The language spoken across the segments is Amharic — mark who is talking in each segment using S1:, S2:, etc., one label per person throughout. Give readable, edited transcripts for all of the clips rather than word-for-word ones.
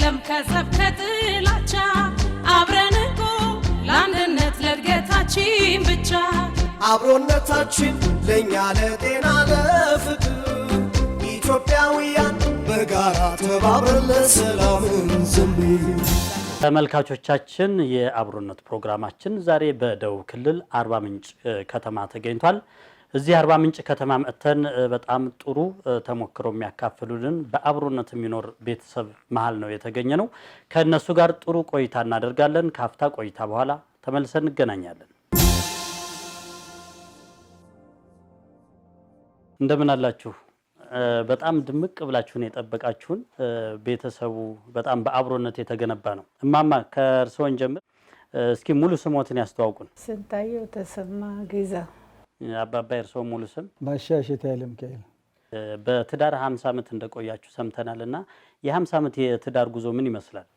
S1: የለም ከጸብ ከጥላቻ አብረን እኮ ለአንድነት ለእድገታችን ብቻ
S2: አብሮነታችን ለኛ ለጤና ለፍቅር ኢትዮጵያውያን በጋራ ተባብረን ለሰላም እንዘምር።
S3: ተመልካቾቻችን የአብሮነት ፕሮግራማችን ዛሬ በደቡብ ክልል አርባ ምንጭ ከተማ ተገኝቷል። እዚህ አርባ ምንጭ ከተማ መጥተን በጣም ጥሩ ተሞክሮ የሚያካፍሉልን በአብሮነት የሚኖር ቤተሰብ መሃል ነው የተገኘነው። ከነሱ ጋር ጥሩ ቆይታ እናደርጋለን። ካፍታ ቆይታ በኋላ ተመልሰን እንገናኛለን። እንደምን አላችሁ? በጣም ድምቅ ብላችሁን የጠበቃችሁን ቤተሰቡ በጣም በአብሮነት የተገነባ ነው። እማማ ከእርስዎን ጀምር እስኪ ሙሉ ስሞትን ያስተዋውቁን።
S4: ስንታየው ተሰማ ጊዛ።
S3: አባባ የእርስዎ ሙሉ ስም?
S5: ማሻሸት ያለም ከይል።
S3: በትዳር 50 ዓመት እንደቆያችሁ ሰምተናልና የ50 ዓመት የትዳር ጉዞ ምን ይመስላል?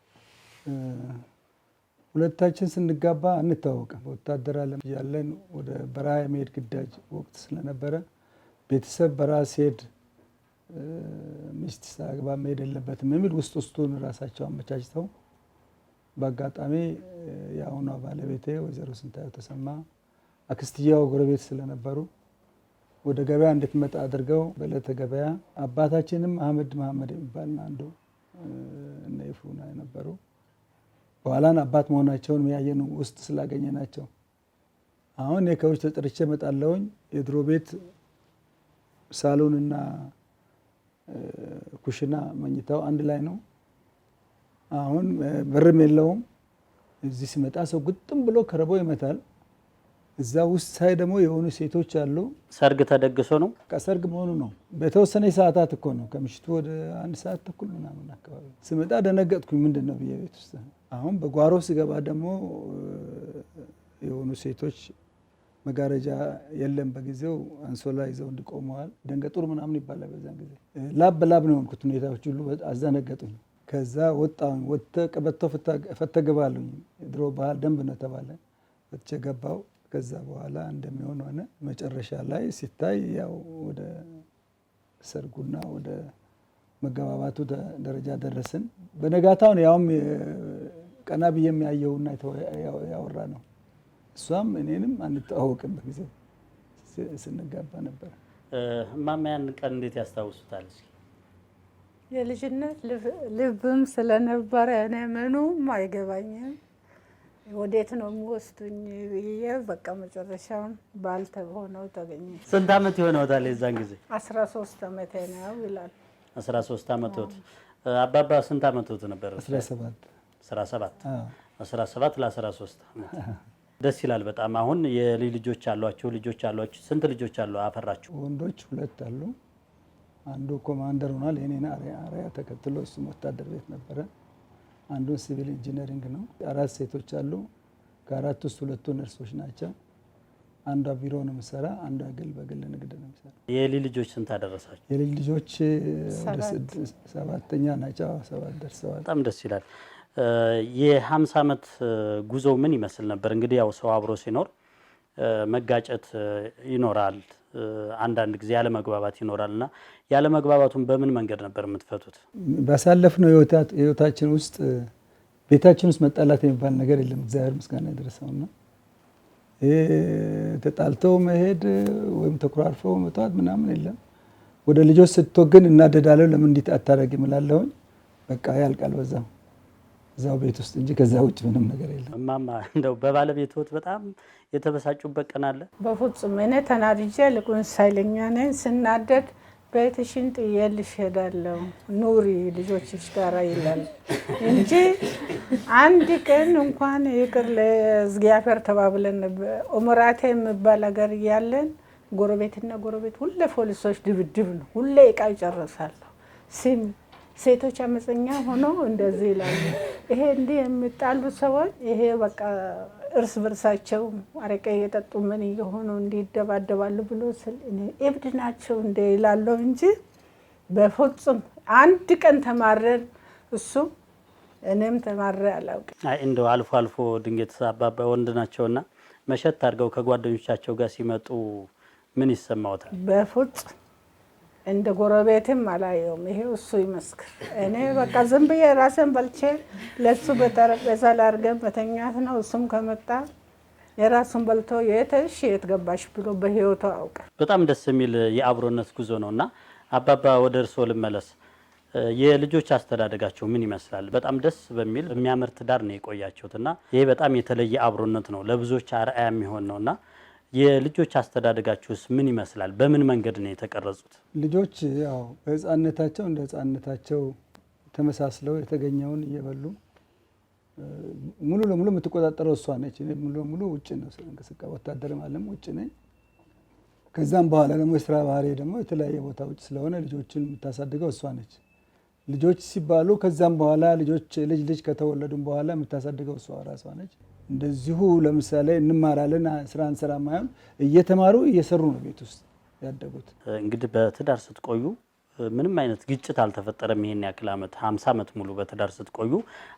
S5: ሁለታችን ስንጋባ እንታወቅም። ወታደር ዓለም ያለን ወደ በረሃ የመሄድ ግዳጅ ወቅት ስለነበረ ቤተሰብ በረሃ ሲሄድ ሚስት ሳግባ መሄድ የለበትም የሚል ውስጡን ራሳቸው አመቻችተው በአጋጣሚ የአሁኗ ባለቤቴ ወይዘሮ ስንታየው ተሰማ አክስትያው ጎረቤት ስለነበሩ ወደ ገበያ እንድትመጣ አድርገው በዕለተ ገበያ አባታችንም አህመድ መሐመድ የሚባል አንዱ እነ ይፉና የነበሩ በኋላን አባት መሆናቸውን ያየኑ ውስጥ ስላገኘናቸው አሁን የከውጭ ተጠርቼ እመጣለሁኝ። የድሮ ቤት ሳሎንና ኩሽና መኝታው አንድ ላይ ነው። አሁን በርም የለውም። እዚህ ሲመጣ ሰው ግጥም ብሎ ከረቦ ይመታል። እዛ ውስጥ ሳይ ደግሞ የሆኑ ሴቶች አሉ።
S3: ሰርግ ተደግሶ ነው?
S5: ሰርግ መሆኑ ነው። በተወሰነ ሰዓታት እኮ ነው። ከምሽቱ ወደ 1 ሰዓት ተኩል ምናምን አካባቢ ስመጣ ደነገጥኩኝ። ምንድን ነው ብዬ ቤት ውስጥ አሁን በጓሮ ስገባ ደግሞ የሆኑ ሴቶች መጋረጃ የለም በጊዜው አንሶላ ይዘው እንዲቆመዋል። ደንገጡር ምናምን ይባላል በዛን ጊዜ። ላብ በላብ ነው የሆንኩት። ሁኔታዎች ሁሉ አዘነገጡኝ። ከዛ ወጣሁኝ። ወጥተህ ቀበቶ ፈተህ ግባ አሉኝ። የድሮ ባህል ደንብ ነው ተባለ። ወጥቼ ገባሁ። ከዛ በኋላ እንደሚሆን ሆነ። መጨረሻ ላይ ሲታይ ያው ወደ ሰርጉና ወደ መገባባቱ ደረጃ ደረስን። በነጋታውን ያውም ቀና ብዬ የሚያየውና ያወራ ነው። እሷም እኔንም አንተዋወቅም በጊዜው ስንጋባ ነበር።
S3: እማማ ያን ቀን እንዴት ያስታውሱታል?
S4: የልጅነት ልብም ስለነበረ እኔ ምኑም አይገባኝም። ወዴት ነው የሚወስዱኝ ብዬ በቃ መጨረሻውን ባልተ ሆነው ተገኘ።
S3: ስንት ዓመት ይሆነዎታል የዛን ጊዜ?
S4: 13 ዓመቴ ነው ይላል።
S3: 13 ዓመቶት። አባባ ስንት ዓመቶት ነበር?
S5: 17
S3: ለ13 ዓመት። ደስ ይላል በጣም። አሁን የልጆች አሏችሁ? ስንት ልጆች አሉ አፈራችሁ?
S5: ወንዶች 2 አሉ። አንዱ ኮማንደር ሆኗል። የኔን አሪያ ተከትሎ እሱም ወታደር ቤት ነበረ። አንዱን ሲቪል ኢንጂነሪንግ ነው። 4 ሴቶች አሉ። ከ4 ውስጥ 2 ነርሶች ናቸው። አንዷ ቢሮ ነው የምትሰራ፣ አንዷ በግል ንግድ ነው የምትሰራ።
S3: የልጅ ልጆች ስንት አደረሳችሁ?
S5: የልጅ ልጆች 7ኛ ናቸው። 7 ደርሰዋል።
S3: በጣም ደስ ይላል። የ50 ዓመት ጉዞ ምን ይመስል ነበር? እንግዲህ ያው ሰው አብሮ ሲኖር መጋጨት ይኖራል፣ አንዳንድ ጊዜ ያለ መግባባት ይኖራልና ያለ መግባባቱን በምን መንገድ ነበር የምትፈቱት?
S5: ባሳለፍነው ህይወታችን ውስጥ ቤታችን ውስጥ መጣላት የሚባል ነገር የለም። እግዚአብሔር ምስጋና ይድረሰውና ተጣልተው መሄድ ወይም ተኮራርፈው መጣት ምናምን የለም። ወደ ልጆች ስትወግን እናደዳለው። ለምን እንዲት አታረጊም እላለሁኝ። በቃ ያልቃል እዛው ቤት ውስጥ እንጂ ከዛ ውጭ ምንም ነገር የለም።
S3: እማማ እንደው በባለቤትዎት በጣም የተበሳጩበት ቀን አለ?
S4: በፍጹም እኔ ተናድጄ ልቁን ሳይለኛ ነኝ። ስናደድ ቤትሽን ጥዬልሽ እሄዳለሁ ኑሪ ልጆችሽ ጋር ይላል እንጂ አንድ ቀን እንኳን ይቅር ለእግዚአብሔር ተባብለን ኡምራቴ የሚባል ሀገር ያለን ጎረቤትና ጎረቤት ሁሌ ፖሊሶች ድብድብ ነው። ሁሌ እቃ ይጨርሳሉ። ሴቶች አመፀኛ ሆነው እንደዚህ ይላሉ። ይሄ እንዲህ የሚጣሉ ሰዎች ይሄ በቃ እርስ በርሳቸው አረቄ እየጠጡ ምን እየሆኑ እንዲደባደባሉ ብሎ እብድ ናቸው እንደ ይላሉ እንጂ በፍጹም አንድ ቀን ተማረን እሱ እኔም ተማረ አላውቅም።
S3: አይ እንደው አልፎ አልፎ ድንገት አባባ ወንድ ናቸውና መሸት አድርገው ከጓደኞቻቸው ጋር ሲመጡ ምን ይሰማዎታል?
S4: በፍጹም እንደ ጎረቤትም አላየውም። ይሄው እሱ ይመስክር። እኔ በቃ ዝም ብዬ ራሴን በልቼ ለሱ በጠረጴዛ ላድርገን መተኛት ነው። እሱም ከመጣ የራሱን በልቶ የት ገባሽ ብሎ በህይወቱ አውቀ።
S3: በጣም ደስ የሚል የአብሮነት ጉዞ ነውና አባባ ወደ እርስዎ ልመለስ። የልጆች አስተዳደጋቸው ምን ይመስላል? በጣም ደስ በሚል የሚያምር ትዳር ነው የቆያችሁትና ይሄ በጣም የተለየ አብሮነት ነው፣ ለብዙዎች አርአያ የሚሆን ነውና የልጆች አስተዳደጋችሁስ ምን ይመስላል? በምን መንገድ ነው የተቀረጹት?
S5: ልጆች ያው በህፃንነታቸው እንደ ህፃንነታቸው ተመሳስለው የተገኘውን እየበሉ ሙሉ ለሙሉ የምትቆጣጠረው እሷ ነች። እኔ ሙሉ ለሙሉ ውጭ ነው እንቅስቃሴ ወታደር ማለም ውጭ ነኝ። ከዛም በኋላ ደግሞ የስራ ባህሪ ደግሞ የተለያየ ቦታ ውጭ ስለሆነ ልጆችን የምታሳድገው እሷ ነች። ልጆች ሲባሉ ከዛም በኋላ ልጅ ከተወለዱም በኋላ የምታሳድገው እሷ ራሷ ነች። እንደዚሁ ለምሳሌ እንማራለን ስራ እንሰራ ማይሆን እየተማሩ እየሰሩ ነው ቤት ውስጥ ያደጉት።
S3: እንግዲህ በትዳር ስትቆዩ ምንም አይነት ግጭት አልተፈጠረም። ይሄን ያክል ዓመት 50 ዓመት ሙሉ በትዳር ስትቆዩ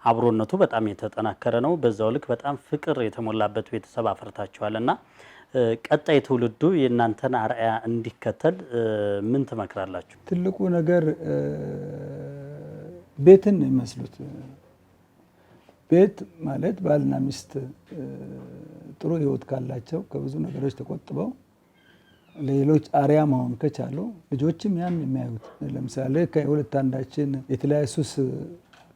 S3: አብሮነቱ በጣም የተጠናከረ ነው። በዛው ልክ በጣም ፍቅር የተሞላበት ቤተሰብ አፈርታችኋልና ቀጣይ ትውልዱ የእናንተን አርአያ እንዲከተል ምን ትመክራላችሁ?
S5: ትልቁ ነገር ቤትን ነው የሚመስሉት። ቤት ማለት ባልና ሚስት ጥሩ ህይወት ካላቸው ከብዙ ነገሮች ተቆጥበው ለሌሎች አርአያ መሆን ከቻሉ ልጆችም ያን የሚያዩት። ለምሳሌ ከሁለት አንዳችን የተለያየ ሱስ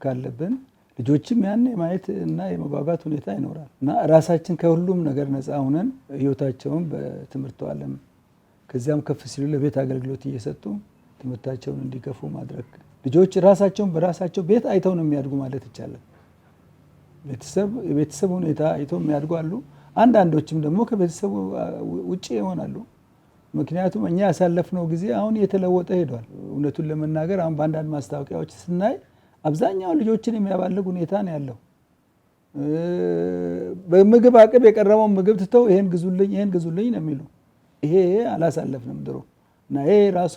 S5: ካለብን ልጆችም ያን የማየት እና የመጓጓት ሁኔታ ይኖራል እና ራሳችን ከሁሉም ነገር ነፃ ሆነን ህይወታቸውን በትምህርቱ ዓለም ከዚያም ከፍ ሲሉ ለቤት አገልግሎት እየሰጡ ትምህርታቸውን እንዲገፉ ማድረግ። ልጆች ራሳቸውን በራሳቸው ቤት አይተው ነው የሚያድጉ ማለት ይቻላል። የቤተሰብ ሁኔታ አይተው የሚያድጉ አሉ። አንዳንዶችም ደግሞ ከቤተሰቡ ውጪ ይሆናሉ። ምክንያቱም እኛ ያሳለፍነው ጊዜ አሁን እየተለወጠ ሄዷል። እውነቱን ለመናገር አሁን በአንዳንድ ማስታወቂያዎች ስናይ አብዛኛው ልጆችን የሚያባልግ ሁኔታ ነው ያለው። በምግብ አቅብ የቀረበው ምግብ ትተው ይሄን ግዙልኝ ነው የሚሉ። ይሄ አላሳለፍንም ድሮ እና ይሄ ራሱ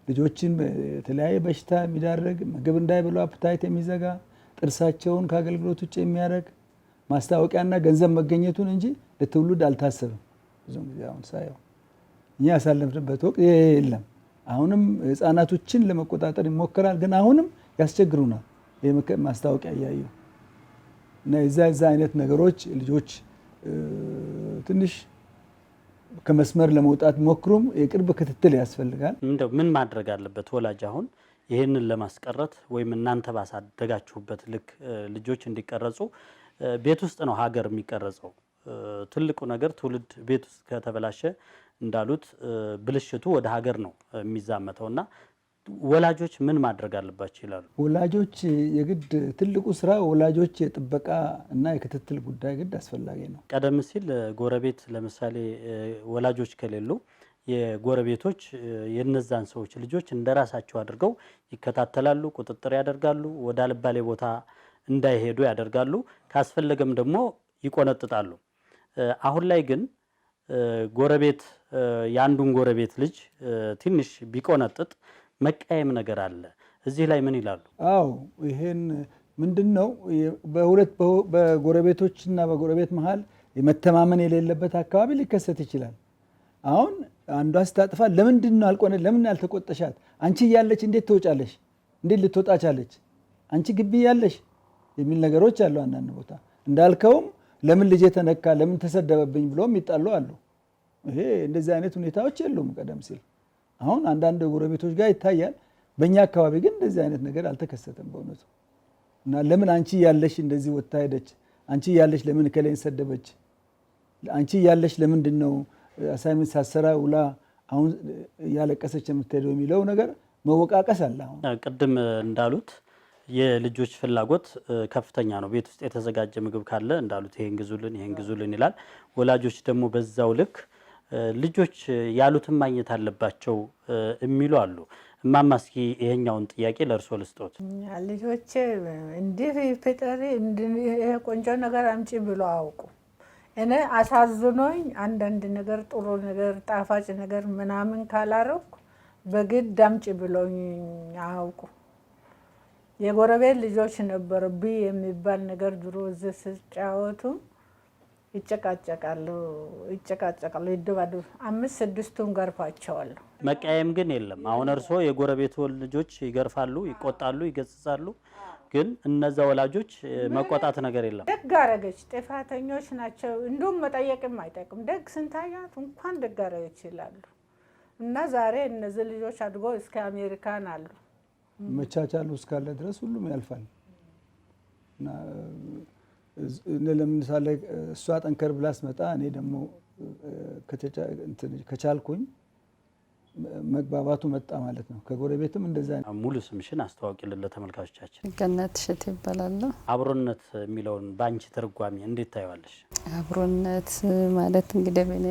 S5: ልጆችን የተለያየ በሽታ የሚዳርግ ምግብ እንዳይበሉ አፕታይት የሚዘጋ ጥርሳቸውን ከአገልግሎት ውጭ የሚያደርግ ማስታወቂያና ገንዘብ መገኘቱን እንጂ ለትውልድ አልታሰብም። ብዙም ጊዜ አሁን ሳየው እኛ ያሳለፍንበት ወቅት ይሄ የለም። አሁንም ህፃናቶችን ለመቆጣጠር ይሞከራል፣ ግን አሁንም ያስቸግሩናል። ማስታወቂያ እያዩ እና የዛ አይነት ነገሮች ልጆች ትንሽ ከመስመር ለመውጣት ሞክሩም የቅርብ ክትትል ያስፈልጋል።
S3: እንደው ምን ማድረግ አለበት ወላጅ አሁን ይሄንን ለማስቀረት ወይም እናንተ ባሳደጋችሁበት ልክ ልጆች እንዲቀረጹ? ቤት ውስጥ ነው ሀገር የሚቀረጸው። ትልቁ ነገር ትውልድ ቤት ውስጥ ከተበላሸ እንዳሉት ብልሽቱ ወደ ሀገር ነው የሚዛመተውና ወላጆች ምን ማድረግ አለባቸው ይላሉ?
S5: ወላጆች የግድ ትልቁ ስራ ወላጆች የጥበቃ እና የክትትል ጉዳይ ግድ አስፈላጊ ነው።
S3: ቀደም ሲል ጎረቤት ለምሳሌ ወላጆች ከሌሉ የጎረቤቶች የነዛን ሰዎች ልጆች እንደራሳቸው አድርገው ይከታተላሉ፣ ቁጥጥር ያደርጋሉ፣ ወደ አልባሌ ቦታ እንዳይሄዱ ያደርጋሉ፣ ካስፈለገም ደግሞ ይቆነጥጣሉ። አሁን ላይ ግን ጎረቤት የአንዱን ጎረቤት ልጅ ትንሽ ቢቆነጥጥ መቃየም ነገር አለ። እዚህ ላይ ምን ይላሉ?
S5: አዎ ይሄን ምንድነው በጎረቤቶችና በጎረቤት መሃል የመተማመን የሌለበት አካባቢ ሊከሰት ይችላል። አሁን አንዷ ስታጥፋ ለምንድነው ለምን ያልተቆጠሻት? አንቺ እያለች እንዴት ትወጫለሽ? እንዴት ልትወጣ ቻለች? አንቺ ግቢ ያለሽ የሚል ነገሮች አሉ። አንዳንድ ቦታ እንዳልከውም ለምን ልጄ ተነካ፣ ለምን ተሰደበብኝ ብሎም ይጣሉ አሉ። ይሄ እንደዚህ አይነት ሁኔታዎች የሉም ቀደም ሲል። አሁን አንዳንድ ጎረቤቶች ጋር ይታያል። በእኛ አካባቢ ግን እንደዚህ አይነት ነገር አልተከሰተም በእውነቱ። እና ለምን አንቺ ያለሽ እንደዚህ ወጥታ ሄደች? አንቺ ያለሽ ለምን ከሌን ሰደበች? አንቺ ያለሽ ለምንድነው አሳይመንት ሳሰራ ውላ አሁን ያለቀሰች የምትሄደው የሚለው ነገር መወቃቀስ አለ። አሁን
S3: ቅድም እንዳሉት የልጆች ፍላጎት ከፍተኛ ነው። ቤት ውስጥ የተዘጋጀ ምግብ ካለ እንዳሉት ይሄን ግዙልን ይላል። ወላጆች ደግሞ በዛው ልክ ልጆች ያሉትን ማግኘት አለባቸው የሚሉ አሉ። እማማ እስኪ ይሄኛውን ጥያቄ ለእርሶ ልስጦት።
S4: ልጆች እንዲህ ፍጠሪ ይሄ ቆንጆ ነገር አምጪ ብሎ አውቁ። እኔ አሳዝኖኝ አንዳንድ ነገር ጥሩ ነገር ጣፋጭ ነገር ምናምን ካላረኩ በግድ አምጪ ብሎኝ አውቁ። የጎረቤት ልጆች ነበሩ የሚባል ነገር ድሮ እዚህ ሲጫወቱ ይጨቃጨቃሉ ይደባደቡ 5-6ቱን ገርፋቸዋለሁ።
S3: መቀያየም ግን የለም። አሁን እርሶ የጎረቤት ልጆች ይገርፋሉ፣ ይቆጣሉ፣ ይገስጻሉ፣ ግን እነዛ ወላጆች መቆጣት ነገር የለም።
S4: ደግ አረገች ጥፋተኞች ናቸው እንዱም መጠየቅም አይጠቅም። ደግ ስንታያት እንኳን ደግ አረገች ይላሉ። እና ዛሬ እነዚህ ልጆች አድጎ እስከ አሜሪካን አሉ።
S5: መቻቻሉ እስካለ ድረስ ሁሉም ያልፋል። እና ለምሳሌ እሷ ጠንከር ብላ ስትመጣ እኔ ደግሞ ከቻልኩኝ መግባባቱ መጣ ማለት ነው። ከጎረቤትም እንደዛ ነው።
S3: ሙሉ ስምሽን አስተዋውቂልን ለተመልካቾቻችን።
S6: ገነት እሸቴ እባላለሁ።
S3: አብሮነት የሚለውን ባንቺ ትርጓሜ እንዴት ታዩዋለሽ?
S6: አብሮነት ማለት እንግዲህ በእኔ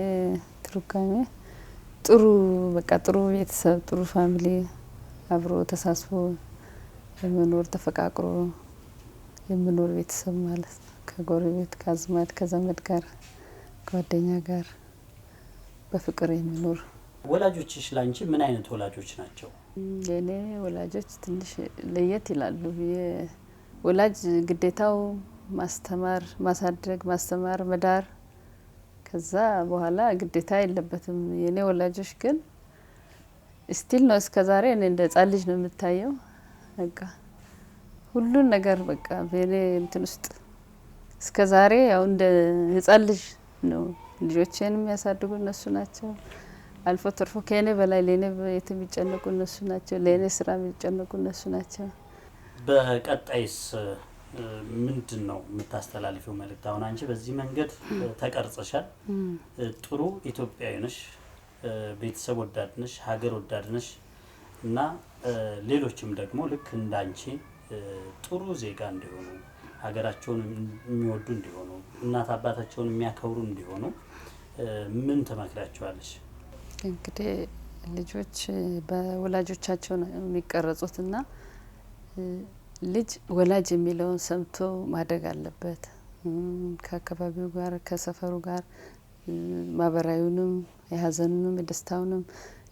S6: ትርጓሜ ጥሩ በቃ ጥሩ ቤተሰብ፣ ጥሩ ፋሚሊ አብሮ ተሳስቦ የመኖር ተፈቃቅሮ የመኖር ቤተሰብ ማለት ነው። ከጎረቤት ከአዝማድ ከዘመድ ጋር ጓደኛ ጋር በፍቅር የሚኖር።
S3: ወላጆችሽ ላንቺ ምን አይነት ወላጆች ናቸው?
S6: የኔ ወላጆች ትንሽ ለየት ይላሉ። ወላጅ ግዴታው ማስተማር፣ ማሳደግ፣ ማስተማር፣ መዳር ከዛ በኋላ ግዴታ የለበትም። የኔ ወላጆች ግን ስቲል ነው እስከዛሬ እኔ እንደ ህጻን ልጅ ነው የምታየው። በቃ ሁሉን ነገር በቃ በኔ እንትን ውስጥ እስከዛሬ ያው እንደ ህጻን ልጅ ነው ልጆቼን የሚያሳድጉ እነሱ ናቸው። አልፎ ተርፎ ከኔ በላይ ለኔ የሚጨነቁ እነሱ ናቸው። ለኔ ስራ የሚጨነቁ እነሱ ናቸው።
S3: በቀጣይስ ምንድነው የምታስተላልፊው መልእክት? አሁን አንቺ በዚህ መንገድ ተቀርጸሻል። ጥሩ ኢትዮጵያዊ ነሽ፣ ቤተሰብ ወዳድ ነሽ፣ ሀገር ወዳድ ነሽ እና ሌሎችም ደግሞ ልክ እንዳንቺ ጥሩ ዜጋ እንዲሆኑ፣ ሀገራቸውን የሚወዱ እንዲሆኑ፣ እናት አባታቸውን የሚያከብሩ እንዲሆኑ ምን ትመክራቸዋለሽ?
S6: እንግዲህ ልጆች በወላጆቻቸው ነው የሚቀረጹትና ልጅ ወላጅ የሚለውን ሰምቶ ማደግ አለበት። ከአካባቢው ጋር ከሰፈሩ ጋር ማህበራዊውንም የሀዘኑንም የደስታውንም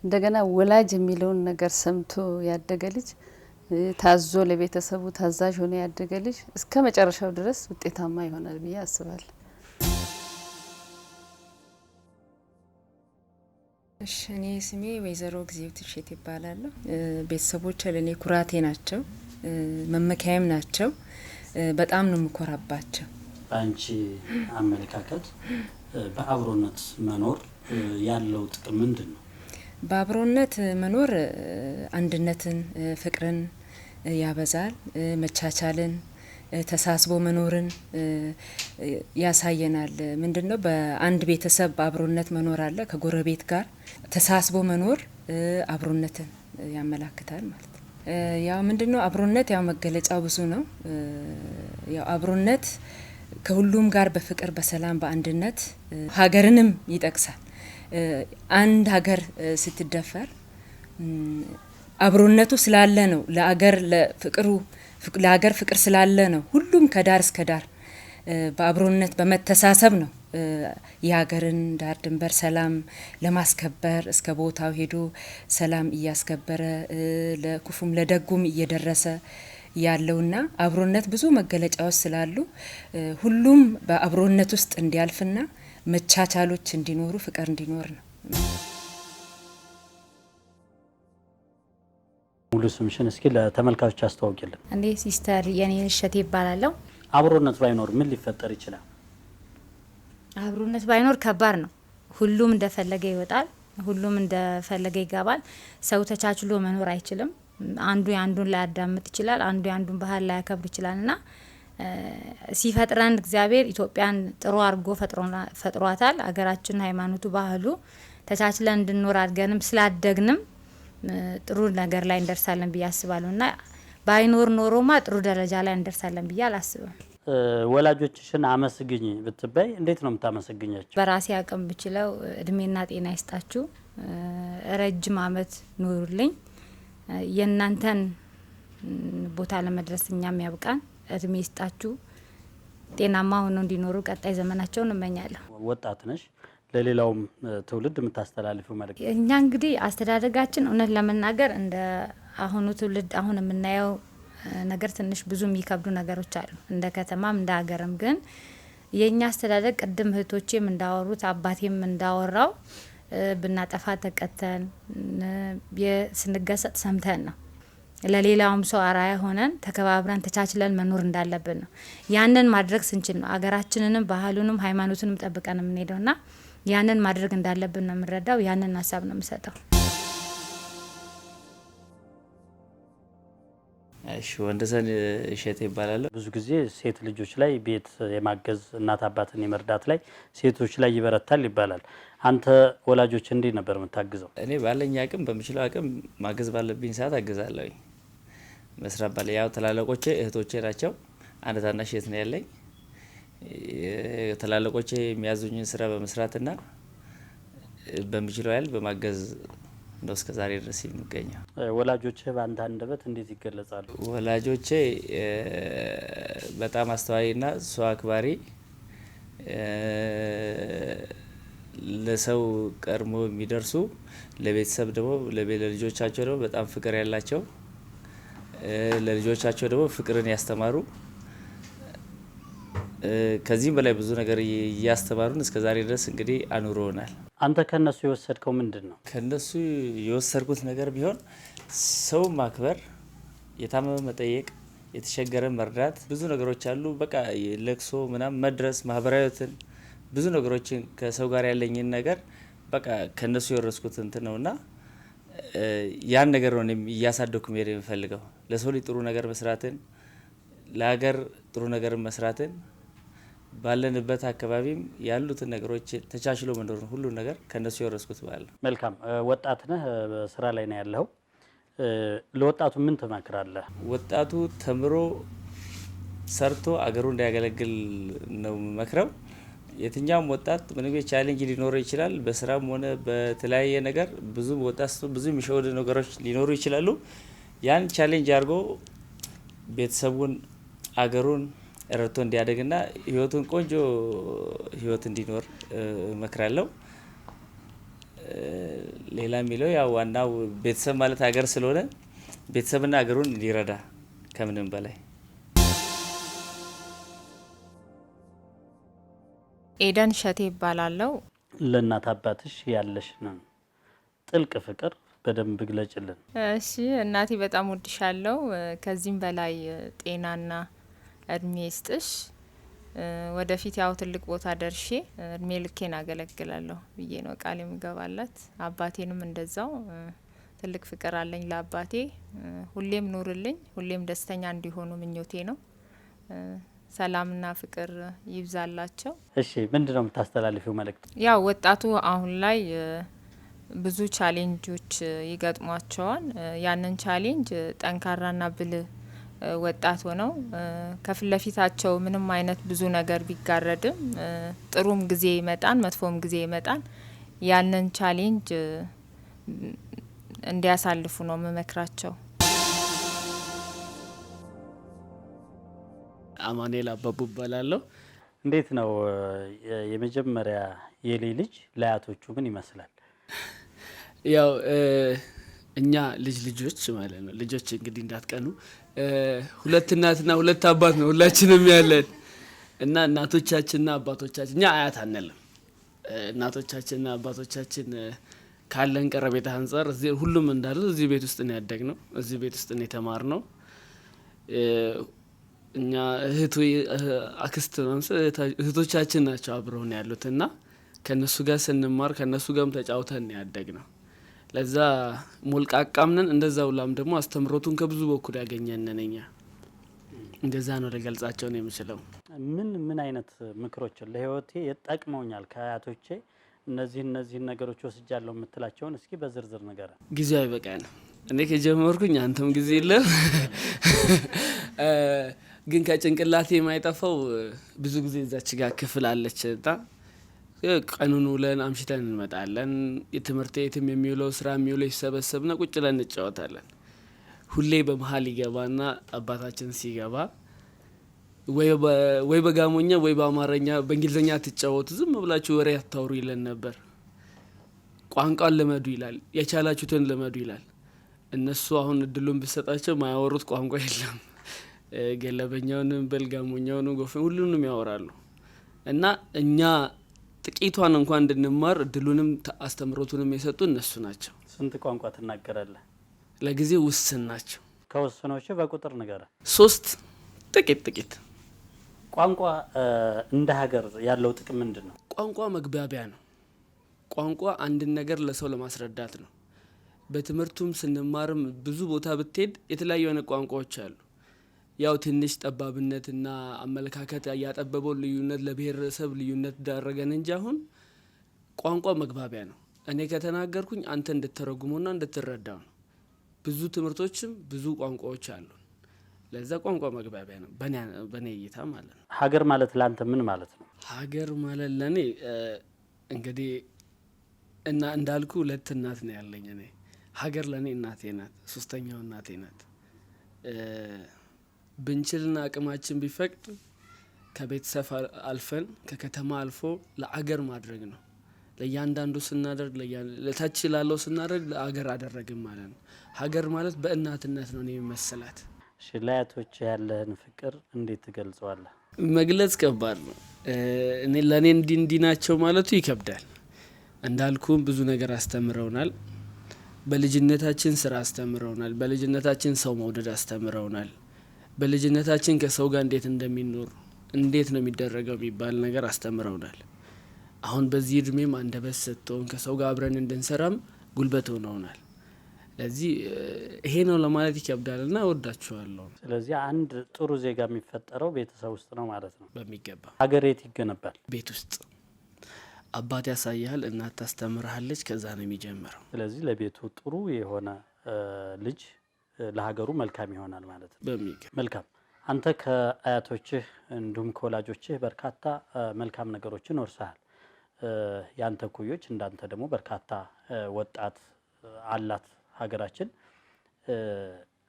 S6: እንደገና ወላጅ የሚለውን ነገር ሰምቶ ያደገ ልጅ ታዞ ለቤተሰቡ ታዛዥ ሆኖ ያደገ ልጅ እስከ መጨረሻው ድረስ ውጤታማ ይሆናል ብዬ አስባለሁ።
S7: እሺ እኔ ስሜ ወይዘሮ ግዚያዊት እሸቴ ይባላል። ቤተሰቦቼ ለኔ ኩራቴ ናቸው፣ መመኪያዬም ናቸው። በጣም ነው የምኮራባቸው።
S3: አንቺ አመለካከት በአብሮነት መኖር ያለው ጥቅም ምንድነው?
S7: በአብሮነት መኖር አንድነትን፣ ፍቅርን ያበዛል፣ መቻቻልን፣ ተሳስቦ መኖርን ያሳየናል። ምንድነው በአንድ ቤተሰብ በአብሮነት መኖር አለ። ከጎረቤት ጋር ተሳስቦ መኖር አብሮነትን ያመላክታል ማለት ነው። ያው ምንድነው አብሮነት ያው መገለጫው ብዙ ነው። ያው አብሮነት ከሁሉም ጋር በፍቅር በሰላም በአንድነት ሀገርንም ይጠቅሳል። አንድ ሀገር ስትደፈር አብሮነቱ ስላለ ነው። ለሀገር ፍቅር ስላለ ነው። ሁሉም ከዳር እስከ ዳር በአብሮነት በመተሳሰብ ነው የሀገርን ዳር ድንበር ሰላም ለማስከበር እስከ ቦታው ሄዶ ሰላም እያስከበረ ለክፉም ለደጉም እየደረሰ ያለውና አብሮነት ብዙ መገለጫዎች ስላሉ ሁሉም በአብሮነት ውስጥ እንዲያልፍና መቻቻሎች እንዲኖሩ ፍቅር እንዲኖር ነው።
S3: ሙሉ ስምሽን እስኪ ለተመልካቾች አስተዋውቂልን።
S8: እንዴ ሲስተር የኔን እሸቴ ይባላለሁ።
S3: አብሮነት ባይኖር ምን ሊፈጠር ይችላል?
S8: አብሮነት ባይኖር ከባድ ነው። ሁሉም እንደፈለገ ይወጣል፣ ሁሉም እንደፈለገ ይገባል። ሰው ተቻችሎ መኖር አይችልም። አንዱ ያንዱን ላያዳምጥ ይችላል፣ አንዱ ያንዱን ባህል ላያከብር ይችላልና ሲፈጥረን እግዚአብሔር ኢትዮጵያን ጥሩ አድርጎ ፈጥሯታል። አገራችን ሃይማኖቱ ባህሉ ተቻችለን እንድንኖር አድርገንም ስላደግንም ጥሩ ነገር ላይ እንደርሳለን ብዬ አስባለሁና ባይኖር ኖሮማ ጥሩ ደረጃ ላይ እንደርሳለን ብዬ አላስብም።
S3: ወላጆችሽን አመስግኝ ብትበይ እንዴት ነው የምታመሰግኛቸው?
S8: በራሴ አቅም ብችለው እድሜና ጤና ይስጣችሁ፣ ረጅም አመት ኑሩልኝ፣ የእናንተን ቦታ ለመድረስ እኛም ያብቃን፣ እድሜ ይስጣችሁ፣ ጤናማ ሆነው እንዲኖሩ ቀጣይ ዘመናቸውን እመኛለሁ።
S3: ወጣት ነሽ፣ ለሌላውም ትውልድ የምታስተላልፊው መልእክት?
S8: እኛ እንግዲህ አስተዳደጋችን እውነት ለመናገር እንደ አሁኑ ትውልድ አሁን የምናየው ነገር ትንሽ ብዙ የሚከብዱ ነገሮች አሉ፣ እንደ ከተማም እንደ ሀገርም። ግን የኛ አስተዳደግ ቅድም እህቶቼም እንዳወሩት አባቴም እንዳወራው ብናጠፋ ተቀተን ስንገሰጥ ሰምተን ነው። ለሌላውም ሰው አራያ ሆነን ተከባብረን ተቻችለን መኖር እንዳለብን ነው። ያንን ማድረግ ስንችል ነው አገራችንንም ባህሉንም ሃይማኖቱንም ጠብቀን የምንሄደውና ያንን ማድረግ እንዳለብን ነው የምንረዳው። ያንን ሀሳብ ነው የምሰጠው።
S9: እሺ ወንደሰን እሸቴ ይባላል።
S3: ብዙ ጊዜ ሴት ልጆች ላይ ቤት የማገዝ እናት አባትን የመርዳት ላይ ሴቶች ላይ ይበረታል ይባላል። አንተ ወላጆች እንዴት ነበር የምታግዘው?
S9: እኔ ባለኝ አቅም በምችለው አቅም ማገዝ ባለብኝ ሰዓት አግዛለሁ። መስራት ባለ ያው ተላለቆቼ እህቶቼ ናቸው። አንድ ታናሽ እህት ነው ያለኝ። ተላለቆቼ የሚያዙኝን ስራ በመስራትና በምችለው ያህል በማገዝ ነው እስከ ዛሬ ድረስ የሚገኘው።
S3: ወላጆቼ በአንተ አንደበት እንዴት ይገለጻሉ?
S9: ወላጆቼ በጣም አስተዋይና ሰው አክባሪ፣ ለሰው ቀድሞ የሚደርሱ፣ ለቤተሰብ ደግሞ ለልጆቻቸው ደግሞ በጣም ፍቅር ያላቸው፣ ለልጆቻቸው ደግሞ ፍቅርን ያስተማሩ፣ ከዚህም በላይ ብዙ ነገር እያስተማሩን እስከ ዛሬ ድረስ እንግዲህ አኑሮናል።
S3: አንተ ከነሱ የወሰድከው ምንድነው?
S9: ከነሱ የወሰድኩት ነገር ቢሆን ሰው ማክበር፣ የታመመ መጠየቅ፣ የተቸገረ መርዳት፣ ብዙ ነገሮች አሉ። በቃ ለቅሶ ምናምን መድረስ፣ ማህበራዊትን ብዙ ነገሮችን ከሰው ጋር ያለኝን ነገር በቃ ከነሱ የወረስኩት እንትን ነውና ያን ነገር ነው እያሳደኩ መሄድ የምፈልገው። ለሰው ልጅ ጥሩ ነገር መስራትን፣ ለሀገር ጥሩ ነገር መስራትን፣ ባለንበት አካባቢም ያሉትን ነገሮች ተቻችሎ መኖር ሁሉ ነገር ከነሱ የወረስኩት ባለ።
S3: መልካም ወጣት ነህ፣ በስራ ላይ ነው ያለው። ለወጣቱ ምን ትመክራለህ?
S9: ወጣቱ ተምሮ ሰርቶ አገሩ እንዲያገለግል ነው መክረው። የትኛውም ወጣት ምንም ቻሌንጅ ሊኖረው ይችላል። በስራም ሆነ በተለያየ ነገር ብዙ ወጣት ብዙ የሚሸወዱ ነገሮች ሊኖሩ ይችላሉ። ያን ቻሌንጅ አድርጎ ቤተሰቡን አገሩን ረድቶ እንዲያደግና ህይወቱን ቆንጆ ህይወት እንዲኖር እመክራለሁ። ሌላ የሚለው ያው ዋናው ቤተሰብ ማለት ሀገር ስለሆነ ቤተሰብና ሀገሩን እንዲረዳ ከምንም በላይ።
S10: ኤደን እሸቴ ይባላለው።
S3: ለእናት አባትሽ ያለሽን ጥልቅ ፍቅር በደንብ ግለጭልን።
S10: እሺ እናቴ በጣም ወድሻለሁ። ከዚህም በላይ ጤናና እድሜ ይስጥሽ። ወደፊት ያው ትልቅ ቦታ ደርሼ እድሜ ልኬን አገለግላለሁ ብዬ ነው ቃል የምገባላት። አባቴንም እንደዛው ትልቅ ፍቅር አለኝ ለአባቴ። ሁሌም ኑርልኝ፣ ሁሌም ደስተኛ እንዲሆኑ ምኞቴ ነው። ሰላምና ፍቅር ይብዛላቸው።
S3: እሺ ምንድነው የምታስተላልፊው መልእክት?
S10: ያው ወጣቱ አሁን ላይ ብዙ ቻሌንጆች ይገጥሟቸዋል። ያንን ቻሌንጅ ጠንካራና ብልህ ወጣት ሆነው ከፊት ለፊታቸው ምንም አይነት ብዙ ነገር ቢጋረድም ጥሩም ጊዜ ይመጣን መጥፎም ጊዜ ይመጣን ያንን ቻሌንጅ እንዲያሳልፉ ነው መመክራቸው።
S11: አማኑኤል አባቡ እባላለሁ።
S3: እንዴት ነው የመጀመሪያ የሌ ልጅ ለአያቶቹ ምን ይመስላል?
S11: ያው እኛ ልጆች ማለት ነው። ልጆች እንግዲህ እንዳትቀኑ፣ ሁለት እናትና ሁለት አባት ነው ሁላችንም ያለን እና እናቶቻችንና አባቶቻችን እኛ አያት አንልም። እናቶቻችንና አባቶቻችን ካለን ቀረቤታ አንጻር ሁሉም እንዳሉ እዚህ ቤት ውስጥ ነው ያደግነው፣ እዚህ ቤት ውስጥ ነው የተማርነው። እኛ አክስት እህቶቻችን ናቸው አብረውን ያሉት እና ከነሱ ጋር ስንማር ከነሱ ጋርም ተጫውተን ያደግነው። ለዛ ሞልቃቃምነን እንደዛው ላም ደግሞ አስተምሮቱን ከብዙ በኩል ያገኘነን እኛ እንደዛ ነው ለገልጻቸው ነው የምችለው።
S3: ምን አይነት ምክሮችን ለህይወቴ የጠቅመውኛል ከአያቶቼ እነዚህ ነገሮች ወስጃለሁ የምትላቸውን እስኪ በዝርዝር ነገር?
S11: ጊዜው አይበቃንም። እኔ ከጀመርኩኝ አንተም ጊዜ የለም ግን ከጭንቅላቴ የማይጠፋው ብዙ ጊዜ እዛች ጋር ክፍል አለች እና ቀኑን ውለን አምሽተን እንመጣለን። የትምህርት ቤትም የሚውለው ስራ የሚውለው ይሰበሰብና ቁጭ ብለን እንጫወታለን። ሁሌ በመሀል ይገባና አባታችን ሲገባ ወይ በጋሞኛ ወይ በአማርኛ በእንግሊዝኛ ትጫወቱ፣ ዝም ብላችሁ ወሬ አታውሩ ይለን ነበር። ቋንቋን ልመዱ ይላል፣ የቻላችሁትን ልመዱ ይላል። እነሱ አሁን እድሉን ብሰጣቸው ማያወሩት ቋንቋ የለም። ገለበኛውንም በልጋሞኛውንም ጎፍ ሁሉንም ያወራሉ። እና እኛ ጥቂቷን እንኳን እንድንማር እድሉንም አስተምሮቱንም የሰጡ እነሱ ናቸው።
S3: ስንት ቋንቋ ትናገራለህ?
S11: ለጊዜው ውስን ናቸው።
S3: ከውስኖቹ በቁጥር ንገረን።
S11: 3 ጥቂት።
S3: ቋንቋ እንደ ሀገር ያለው ጥቅም ምንድን ነው?
S11: ቋንቋ መግባቢያ ነው። ቋንቋ አንድን ነገር ለሰው ለማስረዳት ነው። በትምህርቱም ስንማርም ብዙ ቦታ ብትሄድ የተለያዩ አይነት ቋንቋዎች አሉ። ያው ትንሽ ጠባብነትና አመለካከት ያጠበበው ልዩነት ለብሔረሰብ ልዩነት ዳረገን እንጂ አሁን ቋንቋ መግባቢያ ነው። እኔ ከተናገርኩኝ አንተ እንድትተረጉመውና እንድትረዳው ነው። ብዙ ትምህርቶችም ብዙ ቋንቋዎች አሉ። ለዛ ቋንቋ መግባቢያ ነው በኔ እይታ ማለት ነው።
S3: ሀገር ማለት ላንተ ምን ማለት ነው?
S11: ሀገር ማለት ለኔ እንግዲህ እና እንዳልኩ 2 እናት ነው ያለኝ እኔ። ሀገር ለኔ እናቴ ናት፣ 3ኛው እናቴ ናት። ብንችልና አቅማችን ቢፈቅድ ከቤተሰብ አልፈን ከከተማ አልፎ ለአገር ማድረግ ነው። ለእያንዳንዱ ስናደርግ ለታች ላለው ስናደርግ ለአገር አደረግን ማለት ነው። ሀገር ማለት በእናትነት ነው የሚመስላት።
S3: እሺ ለአያቶች ያለህን ፍቅር እንዴት ትገልጸዋለህ?
S11: መግለጽ ከባድ ነው። እኔ ለኔ እንዲህ ናቸው ማለቱ ይከብዳል። እንዳልኩም ብዙ ነገር አስተምረውናል። በልጅነታችን ስራ አስተምረውናል። በልጅነታችን ሰው መውደድ አስተምረውናል። በልጅነታችን ከሰው ጋር እንዴት እንደሚኖር እንዴት ነው የሚደረገው የሚባል ነገር አስተምረውናል። አሁን በዚህ እድሜም አንደበት ሰጥተውን ከሰው ጋር አብረን እንድንሰራም ጉልበት ሆነውናል። ለዚህ ይሄ ነው ለማለት ይከብዳልና እወዳችኋለሁ።
S3: ስለዚህ አንድ ጥሩ ዜጋ የሚፈጠረው ቤተሰብ ውስጥ ነው ማለት ነው።
S11: በሚገባ።
S3: ሀገር የት ይገነባል?
S11: ቤት ውስጥ። አባት ያሳያል፣ እናት ታስተምርሃለች፣ ከዛ ነው የሚጀምረው።
S3: ስለዚህ ለቤቱ ጥሩ የሆነ ልጅ ለሀገሩ መልካም ይሆናል ማለት ነው።
S11: በሚገባ።
S3: መልካም። አንተ ከአያቶችህ እንዲሁም ከወላጆችህ በርካታ መልካም ነገሮችን ወርሰሃል። ያንተ ኩዮች እንዳንተ ደግሞ በርካታ ወጣት አላት ሀገራችን።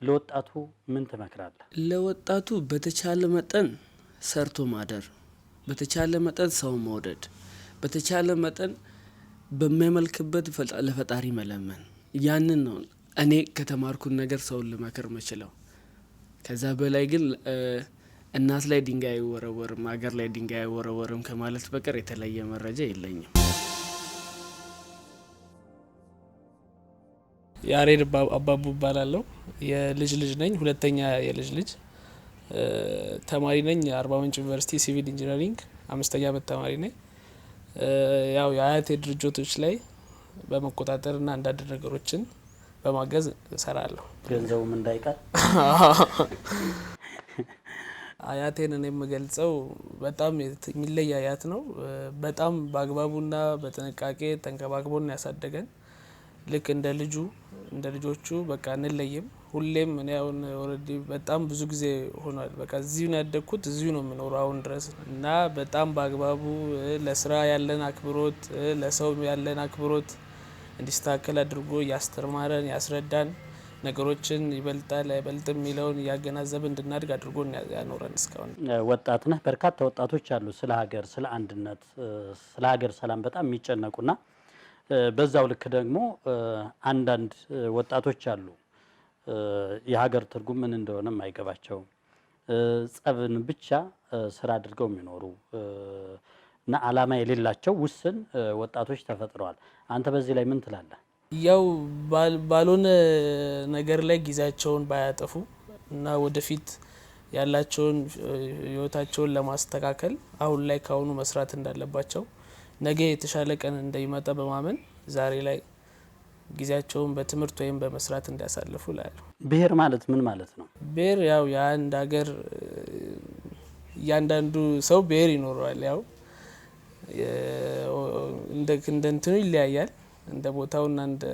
S3: ለወጣቱ ምን ትመክራለህ?
S11: ለወጣቱ በተቻለ መጠን ሰርቶ ማደር፣ በተቻለ መጠን ሰው መውደድ፣ በተቻለ መጠን በሚያመልክበት ለፈጣሪ መለመን። ያንን ነው እኔ ከተማርኩን ነገር ሰውን ልመክር መችለው። ከዛ በላይ ግን እናት ላይ ድንጋይ አይወረወርም፣ ሀገር ላይ ድንጋይ አይወረወርም ከማለት በቀር የተለየ መረጃ የለኝም።
S12: ያሬድ አባቡ እባላለሁ። የልጅ ነኝ፣ 2ኛ የልጅ ልጅ ተማሪ ነኝ። አርባ ምንጭ ዩኒቨርሲቲ ሲቪል ኢንጂነሪንግ 5ኛ ዓመት ተማሪ ነኝ። ያው የአያቴ ድርጅቶች ላይ በመቆጣጠርና አንዳንድ ነገሮችን በማገዝ እሰራለሁ።
S3: ገንዘቡም እንዳይቀር
S12: አያቴን እኔ የምገልጸው በጣም የሚለይ አያት ነው። በጣም በአግባቡና በጥንቃቄ ተንከባክቦን ያሳደገን። ልክ እንደ ልጆቹ በቃ እንለይም። ሁሌም እኔ አሁን ኦልሬዲ በጣም ብዙ ጊዜ ሆኗል። በቃ እዚሁ ነው ያደግኩት፣ እዚሁ ነው የምኖረው አሁን ድረስ እና በጣም በአግባቡ ለስራ ያለን አክብሮት፣ ለሰው ያለን አክብሮት እንዲስተካከል አድርጎ ያስተማረን ያስረዳን፣ ነገሮችን ይበልጣል አይበልጥም የሚለውን እያገናዘበ እንድናድግ አድርጎ ያኖረን እስካሁን።
S3: ወጣት ነህ። በርካታ ወጣቶች አሉ ስለ ሀገር፣ ስለ አንድነት፣ ስለ ሀገር ሰላም በጣም የሚጨነቁና በዛው ልክ ደግሞ አንዳንድ ወጣቶች አሉ የሀገር ትርጉም ምን እንደሆነ የማይገባቸው፣ ጸብን ብቻ ስራ አድርገው የሚኖሩ እና አላማ የሌላቸው ውስን ወጣቶች ተፈጥረዋል። አንተ በዚህ ላይ ምን ትላለህ?
S12: ያው ባልሆነ ነገር ላይ ጊዜያቸውን ባያጠፉ እና ወደፊት ያላቸውን ህይወታቸውን ለማስተካከል አሁን ላይ ካሁኑ መስራት እንዳለባቸው፣ ነገ የተሻለ ቀን እንደሚመጣ በማመን ዛሬ ላይ ጊዜያቸውን በትምህርት ወይም በመስራት እንዲያሳልፉ ላሉ።
S3: ብሔር ማለት ምን ማለት ነው?
S12: ብሔር ያው የአንድ ሀገር እያንዳንዱ ሰው ብሔር ይኖረዋል። ያው እንደ እንትኑ ይለያያል፣ እንደ ቦታውና እንደ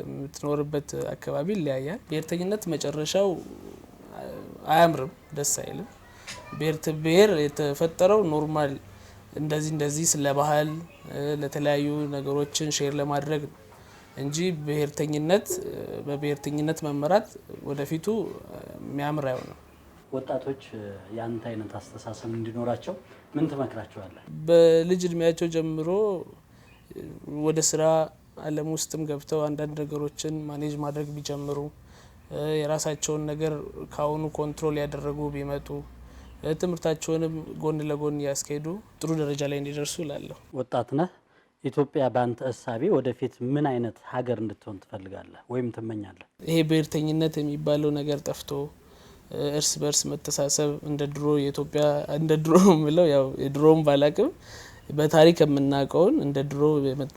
S12: የምትኖርበት አካባቢ ይለያያል። ብሔርተኝነት መጨረሻው አያምርም፣ ደስ አይልም። ብሔር የተፈጠረው ኖርማል እንደዚህ ስለ ባህል ለተለያዩ ነገሮችን ሼር ለማድረግ ነው እንጂ በብሔርተኝነት መመራት ወደፊቱ የሚያምር አይሆንም።
S3: ወጣቶች የአንተ አይነት አስተሳሰብ እንዲኖራቸው ምን ትመክራቸዋለህ?
S12: በልጅ እድሜያቸው ጀምሮ ወደ ስራ አለም ውስጥም ገብተው አንዳንድ ነገሮችን ማኔጅ ማድረግ ቢጀምሩ፣ የራሳቸውን ነገር ካሁኑ ኮንትሮል ያደረጉ ቢመጡ፣ ትምህርታቸውንም ጎን ለጎን ያስኬዱ ጥሩ ደረጃ ላይ እንዲደርሱ እላለሁ።
S3: ወጣት ነህ። ኢትዮጵያ ባንተ እሳቤ ወደፊት ምን አይነት ሀገር እንድትሆን ትፈልጋለህ ወይም ትመኛለህ?
S12: ይሄ ብሔርተኝነት የሚባለው ነገር ጠፍቶ እርስ በርስ መተሳሰብ እንደ ድሮ የኢትዮጵያ እንደ ድሮ ምለው ያው የድሮም ባላቅም በታሪክ የምናውቀውን እንደ ድሮ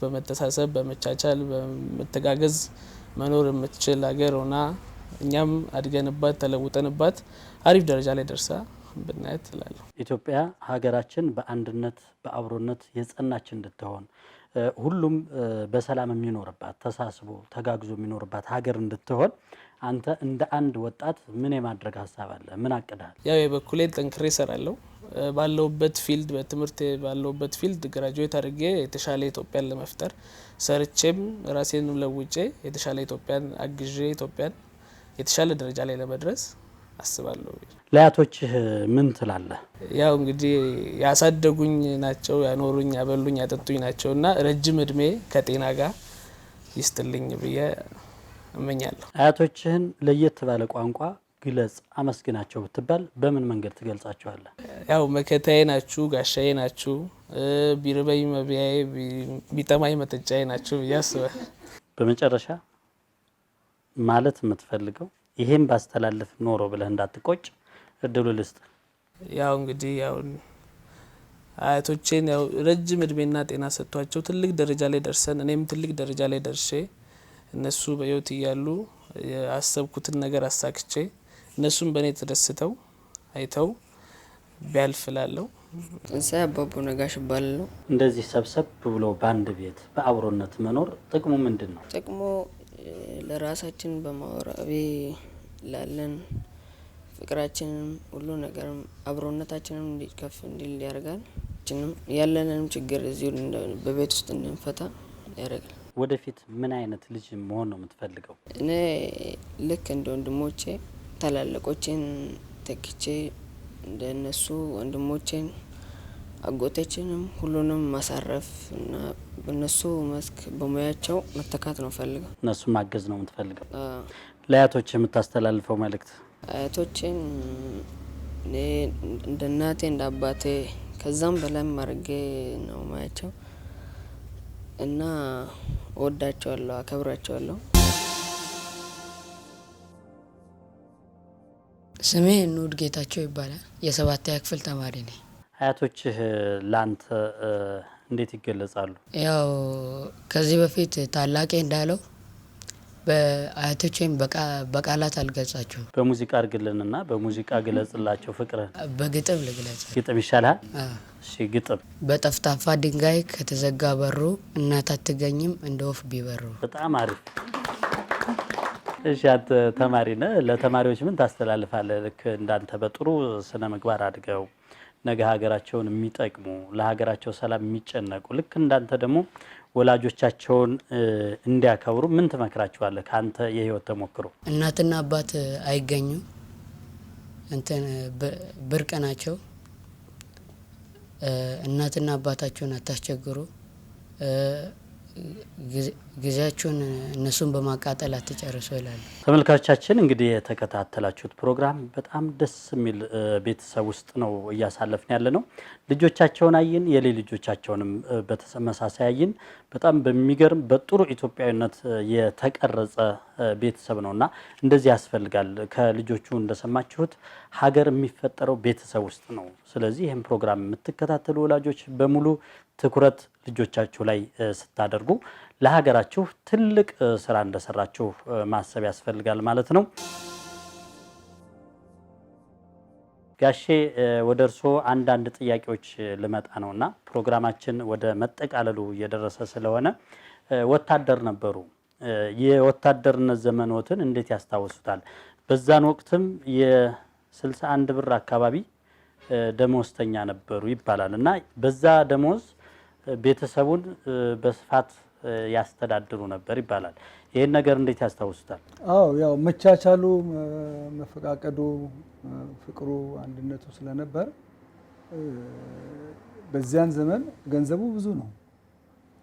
S12: በመተሳሰብ በመቻቻል በመተጋገዝ መኖር የምትችል ሀገር ሆና እኛም አድገንባት ተለውጠንባት አሪፍ ደረጃ ላይ ደርሳ ብናየት እላለሁ።
S3: ኢትዮጵያ ሀገራችን በአንድነት በአብሮነት የጸናች እንድትሆን ሁሉም በሰላም የሚኖርባት ተሳስቦ ተጋግዞ የሚኖርባት ሀገር እንድትሆን አንተ እንደ አንድ ወጣት ምን የማድረግ ሀሳብ አለ? ምን አቅዳል?
S12: ያው የበኩሌን ጠንክሬ እሰራለሁ። ባለውበት ፊልድ በትምህርት ባለውበት ፊልድ ግራጁዌት አድርጌ የተሻለ ኢትዮጵያን ለመፍጠር ሰርቼም ራሴንም ለውጬ የተሻለ ኢትዮጵያን አግዤ ኢትዮጵያን የተሻለ ደረጃ ላይ ለመድረስ አስባለሁ።
S3: ለአያቶችህ ምን ትላለህ?
S12: ያው እንግዲህ ያሳደጉኝ ናቸው፣ ያኖሩኝ፣ ያበሉኝ፣ ያጠጡኝ ናቸው እና ረጅም እድሜ ከጤና ጋር ይስጥልኝ ብዬ እመኛለሁ።
S3: አያቶችህን ለየት ባለ ቋንቋ ግለጽ፣ አመስግናቸው ብትባል በምን መንገድ ትገልጻቸዋለህ?
S12: ያው መከታዬ ናችሁ፣ ጋሻዬ ናችሁ፣ ቢርበኝ መብያዬ ቢጠማኝ መጠጫዬ ናችሁ ብዬ አስባለሁ።
S3: በመጨረሻ ማለት የምትፈልገው ይሄን ባስተላልፍ ኖሮ ብለህ እንዳትቆጭ እድሉ ልስጥ።
S12: ያው እንግዲህ ያው አያቶቼን ያው ረጅም እድሜና ጤና ሰጥቷቸው ትልቅ ደረጃ ላይ ደርሰን እኔም ትልቅ ደረጃ ላይ ደርሼ እነሱ በህይወት እያሉ ያሰብኩትን ነገር አሳክቼ እነሱም በእኔ ተደስተው አይተው ቢያልፍላለሁ።
S13: ትንሳኤ አባቡ ነጋሽ እባላለሁ።
S3: እንደዚህ ሰብሰብ ብሎ በአንድ ቤት በአብሮነት መኖር ጥቅሙ ምንድን ነው?
S13: ጥቅሙ ለራሳችን በማወራቤ ላለን ፍቅራችንም ሁሉ ነገርም አብሮነታችንም እንዲከፍ እንዲል ያደርጋል። ያለንንም ችግር እዚሁ በቤት ውስጥ እንድንፈታ ያደርጋል።
S3: ወደፊት ምን አይነት ልጅ መሆን ነው የምትፈልገው?
S13: እኔ ልክ እንደ ወንድሞቼ ታላላቆቼን ተክቼ እንደነሱ ወንድሞቼን አጎቶችንም ሁሉንም ማሳረፍ እና በነሱ መስክ በሙያቸው መተካት ነው ፈልገው።
S3: እነሱ ማገዝ ነው የምትፈልገው? ለአያቶች የምታስተላልፈው መልእክት?
S13: አያቶችን እኔ እንደ እናቴ እንደ አባቴ ከዛም በላይ ማድረግ ነው ማያቸው እና እወዳቸዋለሁ፣ አከብራቸዋለሁ።
S14: ስሜ ኑድ ጌታቸው ይባላል። የ7ኛ ክፍል ተማሪ ነኝ።
S3: አያቶችህ ላንተ እንዴት ይገለጻሉ?
S14: ያው ከዚህ በፊት ታላቄ እንዳለው በአያቶቼን በቃላት አልገልጻቸውም።
S3: በሙዚቃ አድርግልንና በሙዚቃ ግለጽላቸው ፍቅርን።
S14: በግጥም ልግለጽ።
S3: ግጥም ይሻላል? እሺ ግጥም።
S14: በጠፍጣፋ ድንጋይ ከተዘጋ በሩ እናት አትገኝም እንደ ወፍ ቢበሩ።
S3: በጣም አሪፍ። እሺ አንተ ተማሪ ነህ። ለተማሪዎች ምን ታስተላልፋለህ? ልክ እንዳንተ በጥሩ ስነ ምግባር አድገው ነገ ሀገራቸውን የሚጠቅሙ ለሀገራቸው ሰላም የሚጨነቁ ልክ እንዳንተ ደግሞ ወላጆቻቸውን እንዲያከብሩ ምን ትመክራቸዋለህ? ካንተ የህይወት ተሞክሮ።
S14: እናትና አባት አይገኙም፣ እንትን ብርቅ ናቸው። እናትና አባታቸውን አታስቸግሩ። ጊዜያችሁን እነሱን በማቃጠል አትጨርሱ ይላሉ።
S3: ተመልካቾቻችን እንግዲህ የተከታተላችሁት ፕሮግራም በጣም ደስ የሚል ቤተሰብ ውስጥ ነው እያሳለፍን ያለ ነው። ልጆቻቸውን አየን፣ የሌሎች ልጆቻቸውንም በተመሳሳይ አየን። በጣም በሚገርም በጥሩ ኢትዮጵያዊነት የተቀረጸ ቤተሰብ ነውና እንደዚህ ያስፈልጋል። ከልጆቹ እንደሰማችሁት ሀገር የሚፈጠረው ቤተሰብ ውስጥ ነው። ስለዚህ ይህን ፕሮግራም የምትከታተሉ ወላጆች በሙሉ ትኩረት ልጆቻችሁ ላይ ስታደርጉ ለሀገራችሁ ትልቅ ስራ እንደሰራችሁ ማሰብ ያስፈልጋል ማለት ነው። ጋሼ ወደ እርስዎ አንዳንድ ጥያቄዎች ልመጣ ነውና ፕሮግራማችን ወደ መጠቃለሉ እየደረሰ ስለሆነ ወታደር ነበሩ። የወታደርነት ዘመኖትን እንዴት ያስታውሱታል? በዛን ወቅትም የ61 ብር አካባቢ ደሞዝተኛ ነበሩ ይባላል እና በዛ ደሞዝ ቤተሰቡን በስፋት ያስተዳድሩ ነበር ይባላል። ይሄን ነገር እንዴት ያስታውሱታል?
S5: አዎ ያው መቻቻሉ፣ መፈቃቀዱ፣ ፍቅሩ፣ አንድነቱ ስለነበር በዚያን ዘመን ገንዘቡ ብዙ ነው።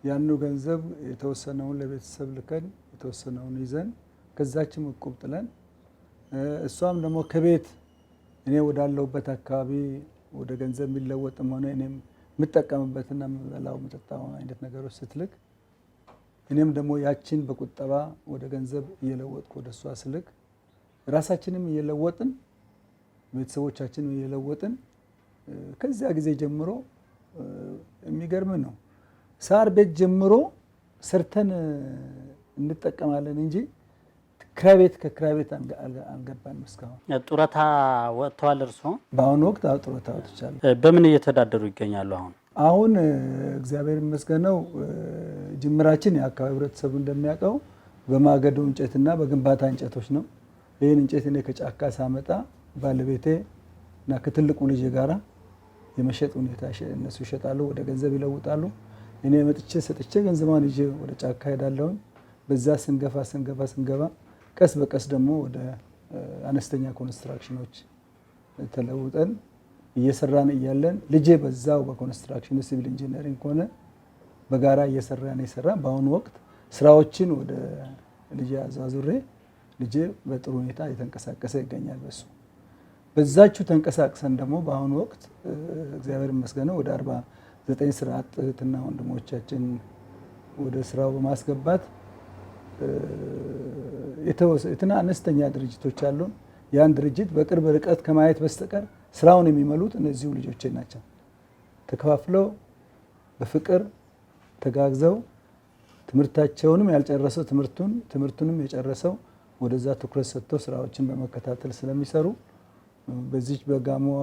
S5: ያኑ ገንዘብ የተወሰነውን ለቤተሰብ ልከን የተወሰነውን ይዘን ከዛችም እቁብ ጥለን እሷም ደግሞ ከቤት እኔ ወዳለሁበት አካባቢ ወደ ገንዘብ የሚለወጥም ሆነ እኔም የምጠቀምበትና የምበላው የምጠጣው አይነት ነገሮች ስትልክ እኔም ደግሞ ያችን በቁጠባ ወደ ገንዘብ እየለወጥኩ ወደ እሷ ስልክ ራሳችንም እየለወጥን ቤተሰቦቻችንም እየለወጥን ከዚያ ጊዜ ጀምሮ የሚገርም ነው። ሳር ቤት ጀምሮ ሰርተን እንጠቀማለን እንጂ ክራይ ቤት ከክራይ ቤት አንገባንም እስካሁን።
S3: ጡረታ ወጥተዋል እርስዎ?
S5: በአሁኑ ወቅት ጡረታ ወጥቻለሁ።
S3: በምን እየተዳደሩ ይገኛሉ አሁን?
S5: አሁን እግዚአብሔር ይመስገነው ጅምራችን የአካባቢ ህብረተሰቡ እንደሚያውቀው በማገዶ እንጨትና በግንባታ እንጨቶች ነው። ይህን እንጨት እኔ ከጫካ ሳመጣ ባለቤቴ እና ከትልቁ ልጅ ጋራ የመሸጥ ሁኔታ እነሱ ይሸጣሉ፣ ወደ ገንዘብ ይለውጣሉ። እኔ መጥቼ ሰጥቼ ገንዘባን ይዤ ወደ ጫካ ሄዳለሁ። በዛ ስንገባ ቀስ በቀስ ደግሞ ወደ አነስተኛ ኮንስትራክሽኖች ተለውጠን እየሰራን እያለን ልጄ በዛው በኮንስትራክሽን ሲቪል ኢንጂነሪንግ ሆነ በጋራ እየሰራን በአሁኑ ወቅት ስራዎችን ወደ ልጄ አዛዙሬ ልጄ በጥሩ ሁኔታ እየተንቀሳቀሰ ይገኛል። በዛችሁ ተንቀሳቅሰን ደግሞ በአሁኑ ወቅት እግዚአብሔር ይመስገን ወደ 49 ስራ አጥ እህትና ወንድሞቻችን ወደ ስራው በማስገባት የተወሰነ አነስተኛ ድርጅቶች አሉን። ያን ድርጅት በቅርብ ርቀት ከማየት በስተቀር ስራውን የሚመሉት እነዚሁ ልጆቼ ናቸው። ተከፋፍለው በፍቅር ተጋግዘው ትምህርታቸውንም ያልጨረሰው ትምህርቱንም የጨረሰው ወደዛ ትኩረት ሰጥተው ስራዎችን በመከታተል ስለሚሰሩ በዚህ በጋሞዋ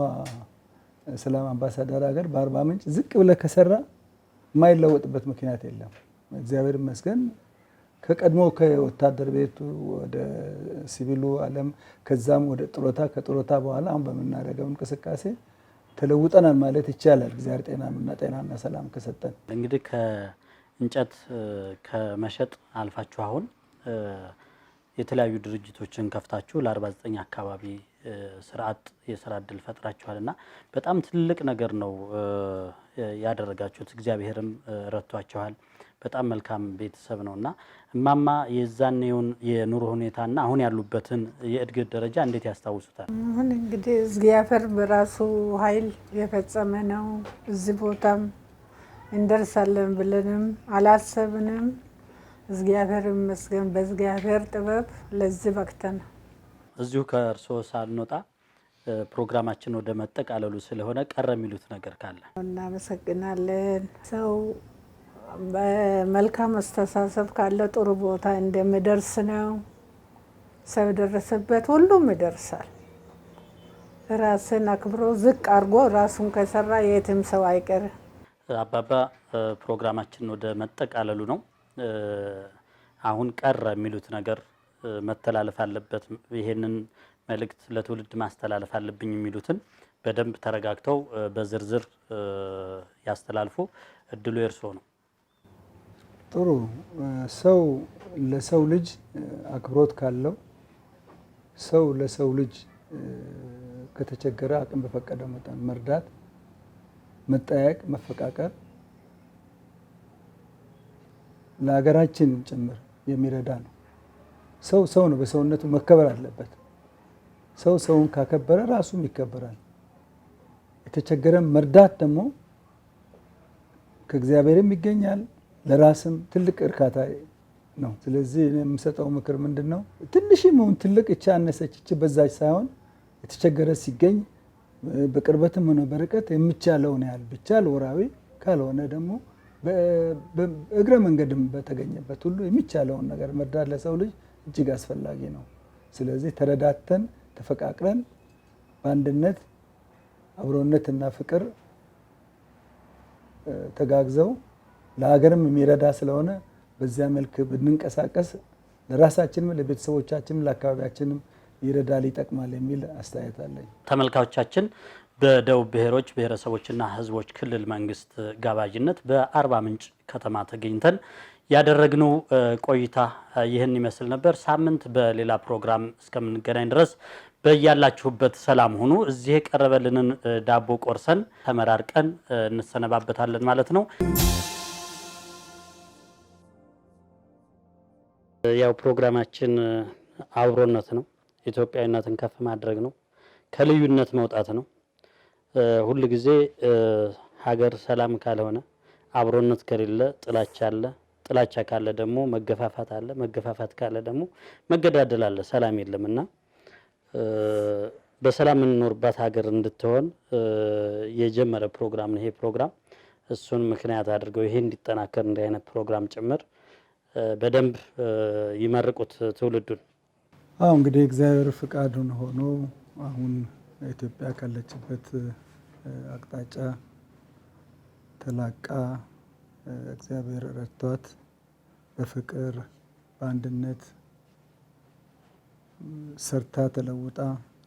S5: ሰላም አምባሳደር ሀገር በአርባ ምንጭ ዝቅ ብለ ከሰራ የማይለወጥበት ምክንያት የለም። እግዚአብሔር ይመስገን ከቀድሞ ከወታደር ቤቱ ወደ ሲቪሉ ዓለም ከዛም ወደ ጡረታ ከጡረታ በኋላ አሁን በመናደርገው እንቅስቃሴ ተለውጠናል ማለት ይቻላል። እግዚአብሔር ጤናና ሰላም ከሰጠን
S3: እንግዲህ ከእንጨት ከመሸጥ አልፋችሁ አሁን የተለያዩ ድርጅቶችን ከፍታችሁ ለ49 አካባቢ የስራ እድል ፈጥራችኋልና በጣም ትልቅ ነገር ነው ያደረጋችሁት። እግዚአብሔርም ረድቷችኋል። በጣም መልካም ቤተሰብ ነውና እማማ የዛኔውን የኑሮ ሁኔታና አሁን ያሉበትን የእድገት ደረጃ እንዴት ያስታውሱታል?
S4: አሁን እንግዲህ እግዚአብሔር በራሱ ኃይል የፈጸመ ነው። እዚህ ቦታም እንደርሳለን ብለንም አላሰብንም። እግዚአብሔር ይመስገን በእግዚአብሔር ጥበብ ለዚህ በቅተናል።
S3: እዚሁ ከእርስዎ ሳንወጣ ፕሮግራማችን ወደ መጠቃለሉ ስለሆነ ቀረ የሚሉት ነገር ካለ?
S4: እናመሰግናለን። ሰው በመልካም አስተሳሰብ ካለ ጥሩ ቦታ እንደሚደርስ ነው። ሰው ደረሰበት ሁሉም ይደርሳል። ራስን አክብሮ ዝቅ አድርጎ ራሱን ከሰራ የትም ሰው አይቀርም።
S3: አባባ ፕሮግራማችን ወደ መጠቃለሉ ነው። አሁን ቀረ የሚሉት ነገር መተላለፍ አለበት፣ ይሄንን መልእክት ለትውልድ ማስተላለፍ አለብኝ የሚሉትን በደንብ ተረጋግተው በዝርዝር ያስተላልፉ። እድሉ የእርስዎ ነው።
S5: ጥሩ። ሰው ለሰው ልጅ አክብሮት ካለው ሰው ለሰው ልጅ ከተቸገረ አቅም በፈቀደው መጠን መርዳት፣ መጠያየቅ፣ መፈቃቀር ለሀገራችን ጭምር የሚረዳ ነው። ሰው ነው፣ በሰውነቱ መከበር አለበት። ሰውን ካከበረ ራሱም ይከበራል። የተቸገረን መርዳት ደግሞ ከእግዚአብሔርም ይገኛል፣ ለራስም ትልቅ እርካታ ነው። ስለዚህ የምሰጠው ምክር ምንድን ነው? ትንሽም ይሁን ትልቅ እቻ አነሰች እች በዛች ሳይሆን የተቸገረ ሲገኝ በቅርበትም ሆነ በርቀት የሚቻለውን ያህል ቢቻል ወራዊ ካልሆነ ደግሞ በእግረ መንገድም በተገኘበት ሁሉ የሚቻለውን ነገር መርዳት ለሰው ልጅ እጅግ አስፈላጊ ነው። ስለዚህ ተረዳተን ተፈቃቅረን በአንድነት አብሮነትና ፍቅር ተጋግዘው ለሀገርም የሚረዳ ስለሆነ በዚያ መልክ ብንንቀሳቀስ ለራሳችንም ለቤተሰቦቻችንም ለአካባቢያችንም ይረዳል፣ ይጠቅማል የሚል አስተያየት አለኝ።
S3: ተመልካቾቻችን በደቡብ ብሔሮች ብሔረሰቦችና ሕዝቦች ክልል መንግስት ጋባዥነት በአርባ ምንጭ ከተማ ተገኝተን ያደረግነው ቆይታ ይህን ይመስል ነበር። ሳምንት በሌላ ፕሮግራም እስከምንገናኝ ድረስ በያላችሁበት ሰላም ሁኑ። እዚህ የቀረበልንን ዳቦ ቆርሰን ተመራርቀን እንሰነባበታለን ማለት ነው። ያው ፕሮግራማችን አብሮነት ነው፣ ኢትዮጵያዊነትን ከፍ ማድረግ ነው። ከልዩነት መውጣት ነው። ሁሉ ጊዜ ሀገር ሰላም ካልሆነ አብሮነት ከሌለ ጥላቻ አለ። ጥላቻ ካለ ደግሞ መገፋፋት አለ። መገፋፋት ካለ ደግሞ መገዳደል አለ። ሰላም የለምና በሰላም እንኖርባት ሀገር እንድትሆን የጀመረ ፕሮግራም ነው ይሄ ፕሮግራም። እሱን ምክንያት አድርገው ይሄ እንዲጠናከር እንዲህ አይነት ፕሮግራም ጭምር በደንብ ይመርቁት ትውልዱን።
S5: እንግዲህ እግዚአብሔር ፍቃዱን ሆኖ አሁን ኢትዮጵያ ካለችበት አቅጣጫ ተላቃ እግዚአብሔር ረድቷት በፍቅር በአንድነት ሰርታ ተለውጣ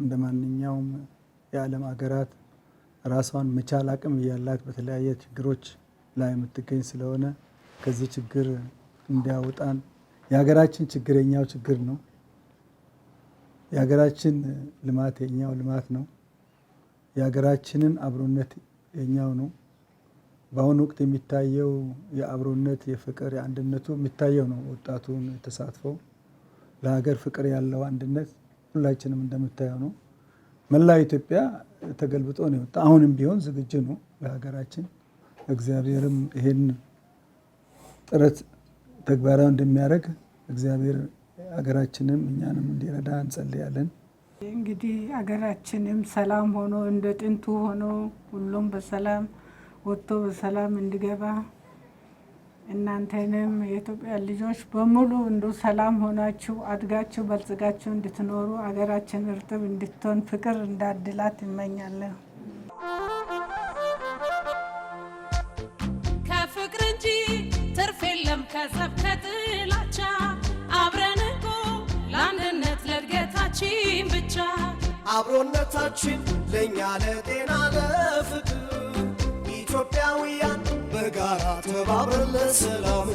S5: እንደማንኛውም የዓለም ሀገራት ራሷን መቻል አቅም ያላት በተለያየ ችግሮች ላይ የምትገኝ ስለሆነ ከዚህ ችግር እንዲያወጣን የሀገራችን ችግር የኛው ችግር ነው። የሀገራችን ልማት የኛው ልማት ነው። የሀገራችንን አብሮነት የኛው ነው። በአሁኑ ወቅት የሚታየው የአብሮነት የፍቅር የአንድነቱ የሚታየው ነው። ወጣቱን ተሳትፈው ለሀገር ፍቅር ያለው አንድነት ሁላችንም እንደምታየው ነው። መላ ኢትዮጵያ ተገልብጦ ነው የወጣ። አሁንም ቢሆን ዝግጁ ነው ለሀገራችን። እግዚአብሔርም ይሄን ጥረት ተግባራዊ እንደሚያደርግ እግዚአብሔር ሀገራችንም እኛንም እንዲረዳ እንጸልያለን።
S4: እንግዲህ ሀገራችንም ሰላም ሆኖ እንደ ጥንቱ ሆኖ ሁሉም በሰላም ወጥቶ በሰላም እንዲገባ እናንተንም የኢትዮጵያ ልጆች በሙሉ እንዱ ሰላም ሆናችሁ አድጋችሁ በልጽጋችሁ እንድትኖሩ ሀገራችን እርጥብ እንድትሆን ፍቅር እንዳድላት እመኛለሁ።
S1: ከፍቅር እንጂ ትርፍ የለም ከጸብ ከጥላቻ አብረን እኮ ለአንድነት ለእድገታችን ብቻ
S2: አብሮነታችን ለእኛ ለጤና ለፍቅር ኢትዮጵያውያን በጋራ ተባብረን ለሰላም